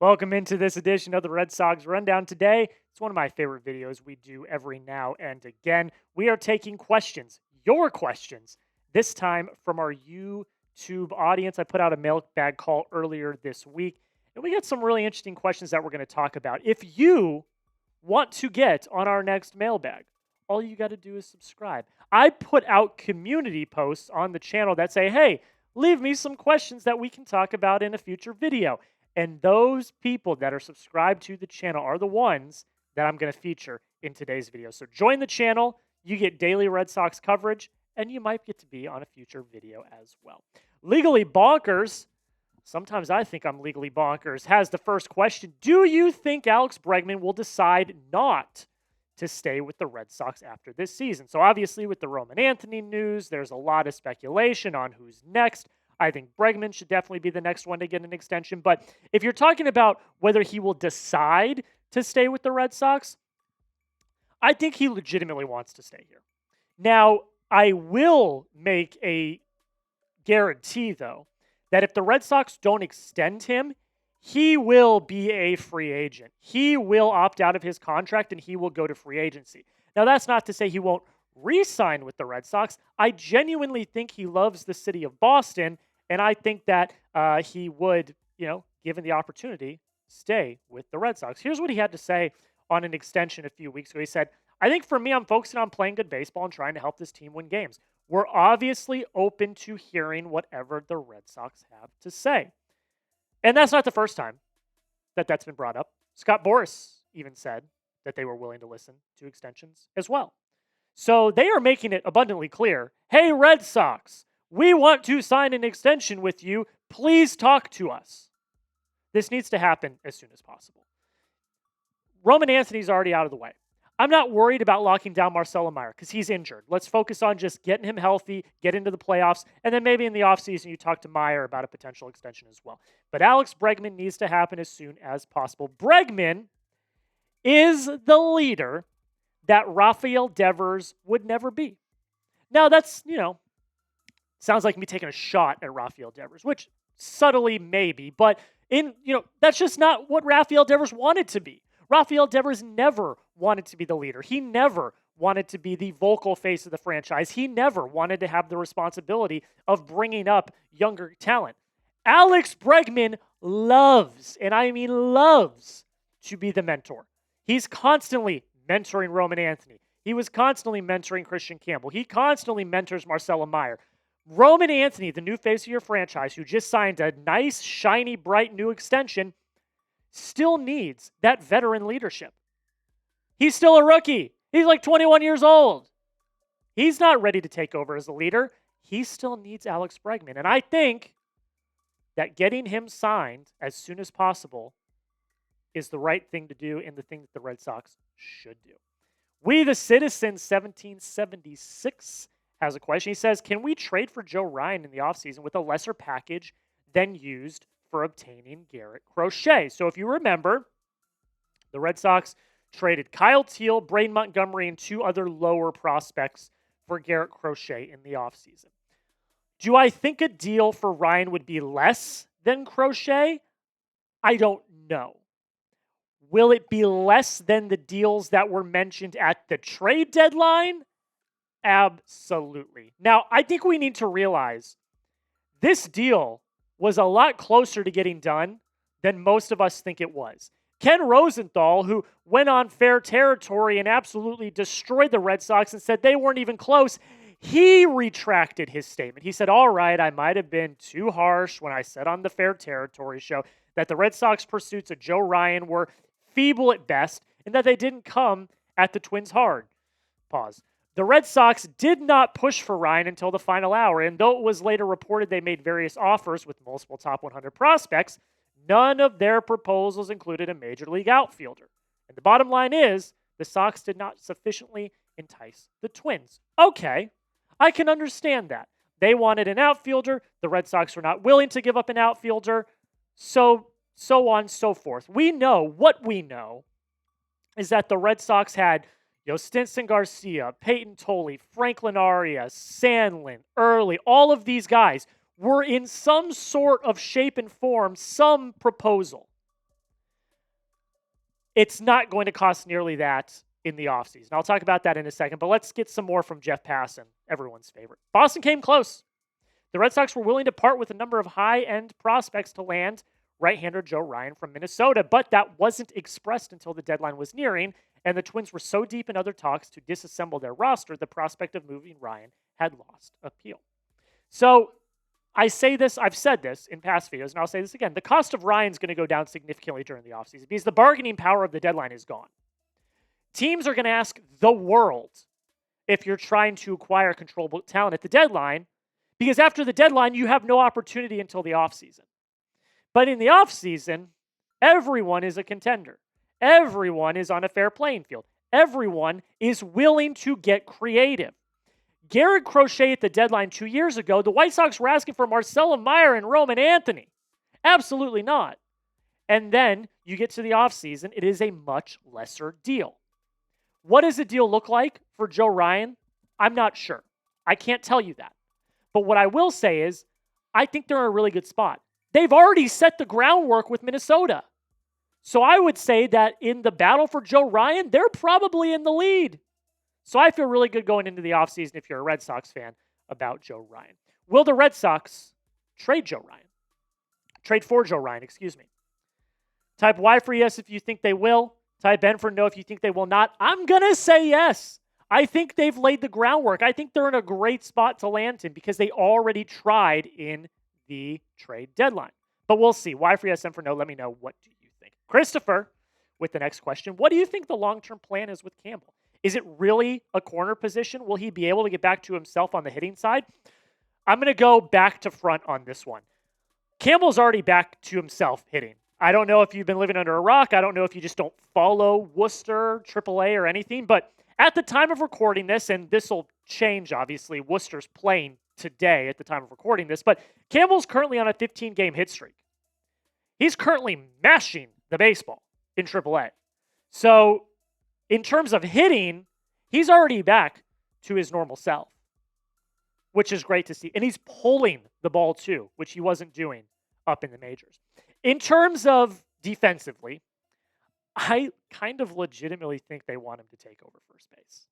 Welcome into this edition of the Red Sox Rundown. Today, it's one of my favorite videos we do every now and again. We are taking questions, your questions, this time from our YouTube audience. I put out a mailbag call earlier this week, and we got some really interesting questions that we're going to talk about. If you want to get on our next mailbag, all you got to do is subscribe. I put out community posts on the channel that say, hey, leave me some questions that we can talk about in a future video. And those people that are subscribed to the channel are the ones that I'm going to feature in today's video. So join the channel, you get daily Red Sox coverage, and you might get to be on a future video as well. Legally Bonkers, sometimes I think I'm legally bonkers, has the first question. Do you think Alex Bregman will decide not to stay with the Red Sox after this season? So obviously with the Roman Anthony news, there's a lot of speculation on who's next. I think Bregman should definitely be the next one to get an extension. But if you're talking about whether he will decide to stay with the Red Sox, I think he legitimately wants to stay here. Now, I will make a guarantee, though, that if the Red Sox don't extend him, he will be a free agent. He will opt out of his contract and he will go to free agency. Now, that's not to say he won't re-sign with the Red Sox. I genuinely think he loves the city of Boston, and I think that he would, given the opportunity, stay with the Red Sox. Here's what he had to say on an extension a few weeks ago. He said, I think for me, I'm focusing on playing good baseball and trying to help this team win games. We're obviously open to hearing whatever the Red Sox have to say. And that's not the first time that that's been brought up. Scott Boras even said that they were willing to listen to extensions as well. So they are making it abundantly clear, hey, Red Sox, we want to sign an extension with you. Please talk to us. This needs to happen as soon as possible. Roman Anthony's already out of the way. I'm not worried about locking down Marcelo Mayer because he's injured. Let's focus on just getting him healthy, get into the playoffs, and then maybe in the offseason you talk to Mayer about a potential extension as well. But Alex Bregman needs to happen as soon as possible. Bregman is the leader that Rafael Devers would never be. Now that's, sounds like me taking a shot at Rafael Devers, which subtly maybe, but that's just not what Rafael Devers wanted to be. Rafael Devers never wanted to be the leader. He never wanted to be the vocal face of the franchise. He never wanted to have the responsibility of bringing up younger talent. Alex Bregman loves, and I mean loves, to be the mentor. He's constantly mentoring Roman Anthony. He was constantly mentoring Kristian Campbell. He constantly mentors Marcelo Mayer. Roman Anthony, the new face of your franchise, who just signed a nice, shiny, bright new extension, still needs that veteran leadership. He's still a rookie. He's like 21 years old. He's not ready to take over as a leader. He still needs Alex Bregman. And I think that getting him signed as soon as possible is the right thing to do and the thing that the Red Sox should do. We the Citizen 1776 has a question. He says, can we trade for Joe Ryan in the offseason with a lesser package than used for obtaining Garrett Crochet? So if you remember, the Red Sox traded Kyle Teal, Braden Montgomery, and two other lower prospects for Garrett Crochet in the offseason. Do I think a deal for Ryan would be less than Crochet? I don't know. Will it be less than the deals that were mentioned at the trade deadline? Absolutely. Now, I think we need to realize this deal was a lot closer to getting done than most of us think it was. Ken Rosenthal, who went on Fair Territory and absolutely destroyed the Red Sox and said they weren't even close, he retracted his statement. He said, all right, I might have been too harsh when I said on the Fair Territory show that the Red Sox pursuits of Joe Ryan were feeble at best and that they didn't come at the Twins hard. Pause. The Red Sox did not push for Ryan until the final hour, and though it was later reported they made various offers with multiple top 100 prospects, none of their proposals included a major league outfielder. And the bottom line is, the Sox did not sufficiently entice the Twins. Okay, I can understand that. They wanted an outfielder. The Red Sox were not willing to give up an outfielder. So on and so forth. What we know is that the Red Sox had Jhostynxon, Garcia, Payton, Tolle, Franklin Arias, Sandlin, Early, all of these guys were in some sort of shape and form, some proposal. it's not going to cost nearly that in the offseason. I'll talk about that in a second, but let's get some more from Jeff Passan, everyone's favorite. Boston came close. The Red Sox were willing to part with a number of high-end prospects to land right-hander Joe Ryan from Minnesota, but that wasn't expressed until the deadline was nearing, and the Twins were so deep in other talks to disassemble their roster, the prospect of moving Ryan had lost appeal. So I say this, I've said this in past videos, and I'll say this again. The cost of Ryan's going to go down significantly during the offseason because the bargaining power of the deadline is gone. Teams are going to ask the world if you're trying to acquire controllable talent at the deadline, because after the deadline, you have no opportunity until the offseason. But in the offseason, everyone is a contender. Everyone is on a fair playing field. Everyone is willing to get creative. Garrett Crochet at the deadline 2 years ago, the White Sox were asking for Marcelo Mayer and Roman Anthony. Absolutely not. And then you get to the offseason, it is a much lesser deal. What does a deal look like for Joe Ryan? I'm not sure. I can't tell you that. But what I will say is, I think they're in a really good spot. They've already set the groundwork with Minnesota. So I would say that in the battle for Joe Ryan, they're probably in the lead. So I feel really good going into the offseason if you're a Red Sox fan about Joe Ryan. Will the Red Sox trade Joe Ryan? Trade for Joe Ryan, excuse me. Type Y for yes if you think they will. Type N for no if you think they will not. I'm going to say yes. I think they've laid the groundwork. I think they're in a great spot to land in because they already tried in the trade deadline. But we'll see. Y for yes, N for no. Let me know, what do you think? Christopher, with the next question, what do you think the long-term plan is with Campbell? Is it really a corner position? Will he be able to get back to himself on the hitting side? I'm going to go back to front on this one. Campbell's already back to himself hitting. I don't know if you've been living under a rock. I don't know if you just don't follow Worcester, AAA, or anything. But at the time of recording this, and this will change, obviously, Worcester's playing today at the time of recording this, but Campbell's currently on a 15-game hit streak. He's currently mashing the baseball in AAA. So in terms of hitting, he's already back to his normal self, which is great to see. And he's pulling the ball too, which he wasn't doing up in the majors. In terms of defensively, I kind of legitimately think they want him to take over first base.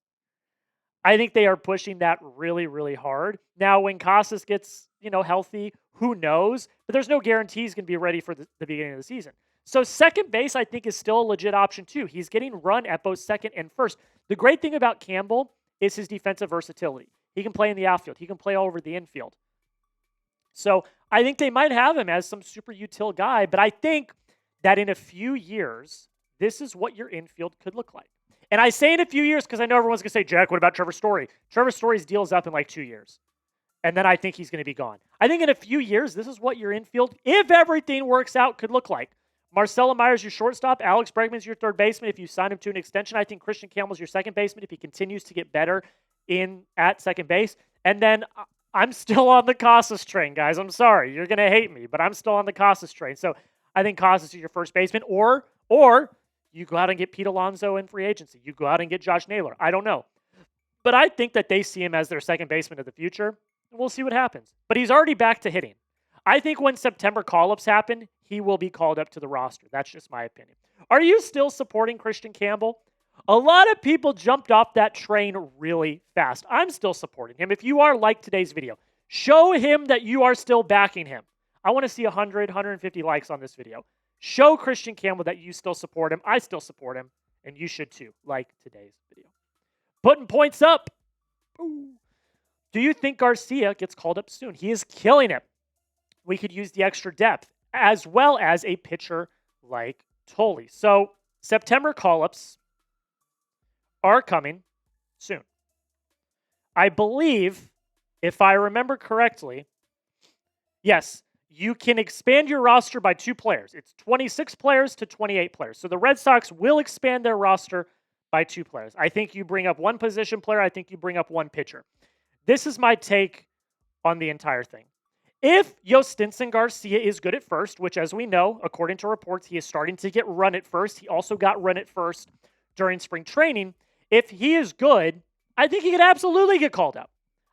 I think they are pushing that really, really hard. Now, when Casas gets, healthy, who knows? But there's no guarantee he's going to be ready for the beginning of the season. So second base, I think, is still a legit option too. He's getting run at both second and first. The great thing about Campbell is his defensive versatility. He can play in the outfield. He can play all over the infield. So I think they might have him as some super util guy, but I think that in a few years, this is what your infield could look like. And I say in a few years because I know everyone's going to say, Jack, what about Trevor Story? Trevor Story's deal's up in like 2 years. And then I think he's going to be gone. I think in a few years, this is what your infield, if everything works out, could look like. Marcelo Mayer's your shortstop. Alex Bregman's your third baseman if you sign him to an extension. I think Kristian Campbell's your second baseman if he continues to get better at second base. And then I'm still on the Casas train, guys. I'm sorry. You're going to hate me, but I'm still on the Casas train. So I think Casas is your first baseman. Or you go out and get Pete Alonso in free agency. You go out and get Josh Naylor. I don't know. But I think that they see him as their second baseman of the future. We'll see what happens. But he's already back to hitting. I think when September call-ups happen, he will be called up to the roster. That's just my opinion. Are you still supporting Kristian Campbell? A lot of people jumped off that train really fast. I'm still supporting him. If you are, like today's video, show him that you are still backing him. I want to see 100, 150 likes on this video. Show Kristian Campbell that you still support him. I still support him, and you should too, like today's video. Putting points up. Ooh. Do you think Garcia gets called up soon? He is killing it. We could use the extra depth, as well as a pitcher like Tolle. So September call-ups are coming soon. I believe, if I remember correctly, yes, you can expand your roster by 2 players. It's 26 players to 28 players. So the Red Sox will expand their roster by 2 players. I think you bring up 1 position player. I think you bring up 1 pitcher. This is my take on the entire thing. If Jhostynxon Garcia is good at first, which as we know, according to reports, he is starting to get run at first. He also got run at first during spring training. If he is good, I think he could absolutely get called up.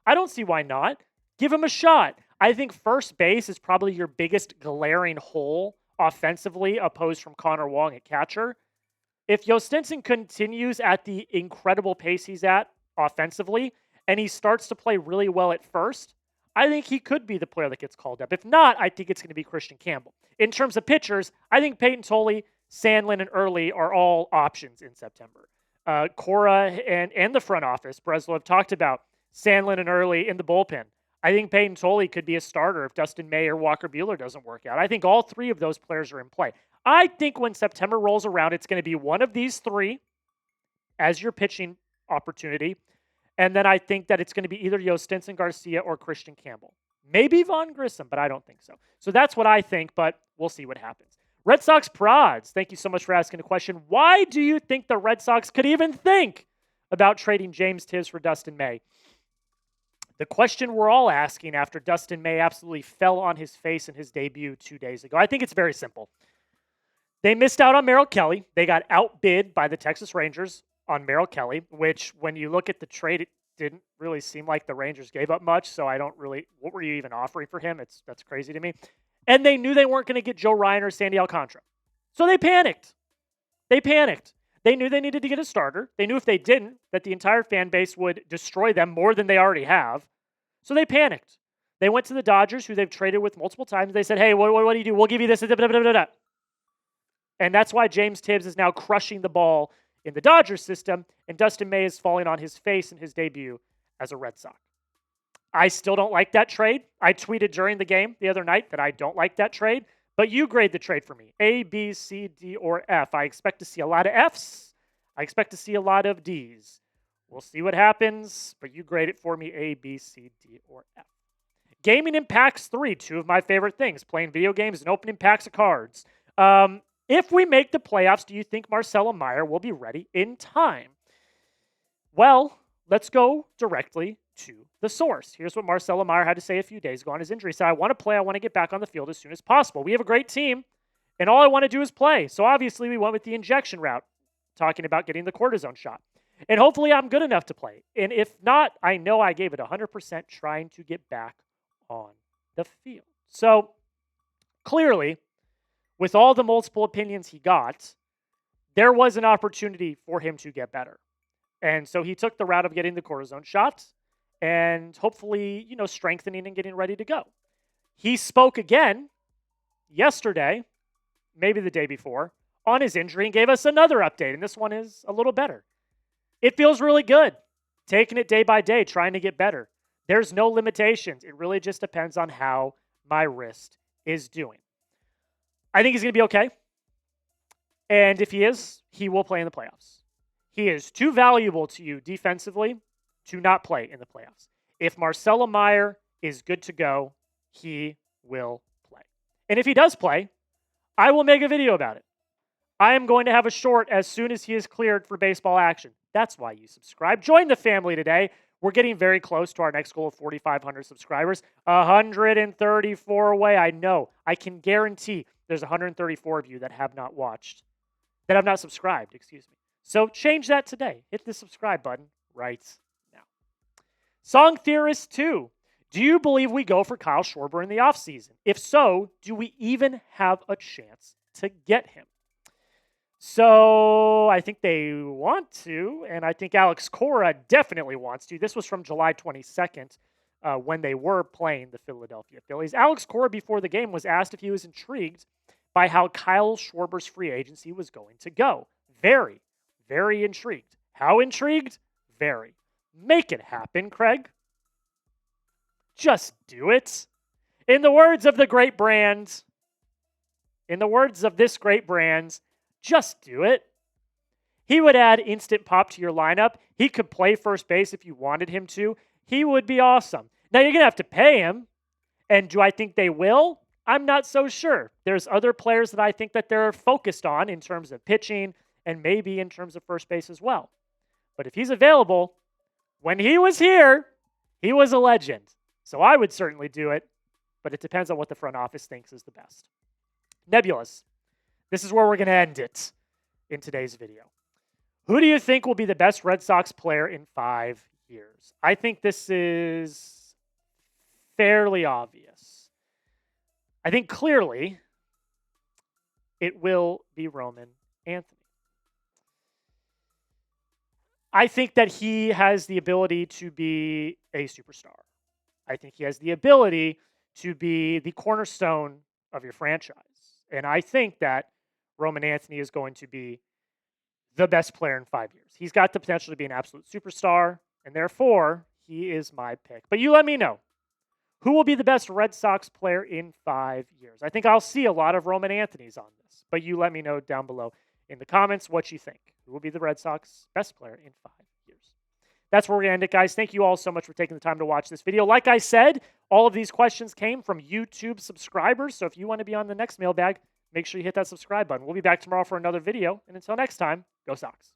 I don't see why not. Give him a shot. I think first base is probably your biggest glaring hole offensively, opposed from Connor Wong at catcher. If Jhostynxon continues at the incredible pace he's at offensively, and he starts to play really well at first, I think he could be the player that gets called up. If not, I think it's going to be Kristian Campbell. In terms of pitchers, I think Payton, Tolle, Sandlin, and Early are all options in September. Cora and the front office, Breslow, have talked about Sandlin and Early in the bullpen. I think Payton Tolle could be a starter if Dustin May or Walker Buehler doesn't work out. I think all three of those players are in play. I think when September rolls around, it's going to be one of these three as your pitching opportunity. And then I think that it's going to be either Jhostynxon, Garcia, or Kristian Campbell. Maybe Vaughn Grissom, but I don't think so. So that's what I think, but we'll see what happens. Red Sox Prods, thank you so much for asking a question. Why do you think the Red Sox could even think about trading James Tibbs for Dustin May? The question we're all asking after Dustin May absolutely fell on his face in his debut 2 days ago. I think it's very simple. They missed out on Merrill Kelly. They got outbid by the Texas Rangers on Merrill Kelly, which when you look at the trade, it didn't really seem like the Rangers gave up much. So I don't really, what were you even offering for him? That's crazy to me. And they knew they weren't going to get Joe Ryan or Sandy Alcantara. So they panicked. They knew they needed to get a starter. They knew if they didn't, that the entire fan base would destroy them more than they already have. So they panicked. They went to the Dodgers, who they've traded with multiple times. They said, hey, what do you do? We'll give you this. And that's why James Tibbs is now crushing the ball in the Dodgers system, and Dustin May is falling on his face in his debut as a Red Sox. I still don't like that trade. I tweeted during the game the other night that I don't like that trade, but you grade the trade for me. A, B, C, D, or F. I expect to see a lot of Fs. I expect to see a lot of Ds. We'll see what happens, but you grade it for me A, B, C, D, or F. Gaming in packs 3, two of my favorite things, playing video games and opening packs of cards. If we make the playoffs, do you think Marcelo Mayer will be ready in time? Well, let's go directly to the source. Here's what Marcelo Mayer had to say a few days ago on his injury. He said, I want to play. I want to get back on the field as soon as possible. We have a great team, and all I want to do is play. So obviously we went with the injection route, talking about getting the cortisone shot. And hopefully I'm good enough to play. And if not, I know I gave it 100% trying to get back on the field. So clearly, with all the multiple opinions he got, there was an opportunity for him to get better. And so he took the route of getting the cortisone shot and hopefully, strengthening and getting ready to go. He spoke again yesterday, maybe the day before, on his injury and gave us another update. And this one is a little better. It feels really good. Taking it day by day, trying to get better. There's no limitations. It really just depends on how my wrist is doing. I think he's going to be okay. And if he is, he will play in the playoffs. He is too valuable to you defensively to not play in the playoffs. If Marcelo Mayer is good to go, he will play. And if he does play, I will make a video about it. I am going to have a short as soon as he is cleared for baseball action. That's why you subscribe. Join the family today. We're getting very close to our next goal of 4,500 subscribers. 134 away. I know. I can guarantee there's 134 of you that have not watched, that have not subscribed, excuse me. So change that today. Hit the subscribe button right now. Song Theorist 2. Do you believe we go for Kyle Schwarber in the offseason? If so, do we even have a chance to get him? So I think they want to, and I think Alex Cora definitely wants to. This was from July 22nd when they were playing the Philadelphia Phillies. Alex Cora, before the game, was asked if he was intrigued by how Kyle Schwarber's free agency was going to go. Very, very intrigued. How intrigued? Very. Make it happen, Craig. Just do it. In the words of the great brand, in the words of this great brand, just do it. He would add instant pop to your lineup. He could play first base if you wanted him to. He would be awesome. Now, you're going to have to pay him. And do I think they will? I'm not so sure. There's other players that I think that they're focused on in terms of pitching and maybe in terms of first base as well. But if he's available, when he was here, he was a legend. So I would certainly do it, but it depends on what the front office thinks is the best. Nebulous. This is where we're going to end it in today's video. Who do you think will be the best Red Sox player in 5 years? I think this is fairly obvious. I think clearly it will be Roman Anthony. I think that he has the ability to be a superstar. I think he has the ability to be the cornerstone of your franchise. And I think that Roman Anthony is going to be the best player in 5 years. He's got the potential to be an absolute superstar, and therefore, he is my pick. But you let me know. Who will be the best Red Sox player in 5 years? I think I'll see a lot of Roman Anthony's on this, but you let me know down below in the comments what you think. Who will be the Red Sox best player in 5 years? That's where we're going to end it, guys. Thank you all so much for taking the time to watch this video. Like I said, all of these questions came from YouTube subscribers, so if you want to be on the next mailbag, make sure you hit that subscribe button. We'll be back tomorrow for another video, and until next time, go Sox.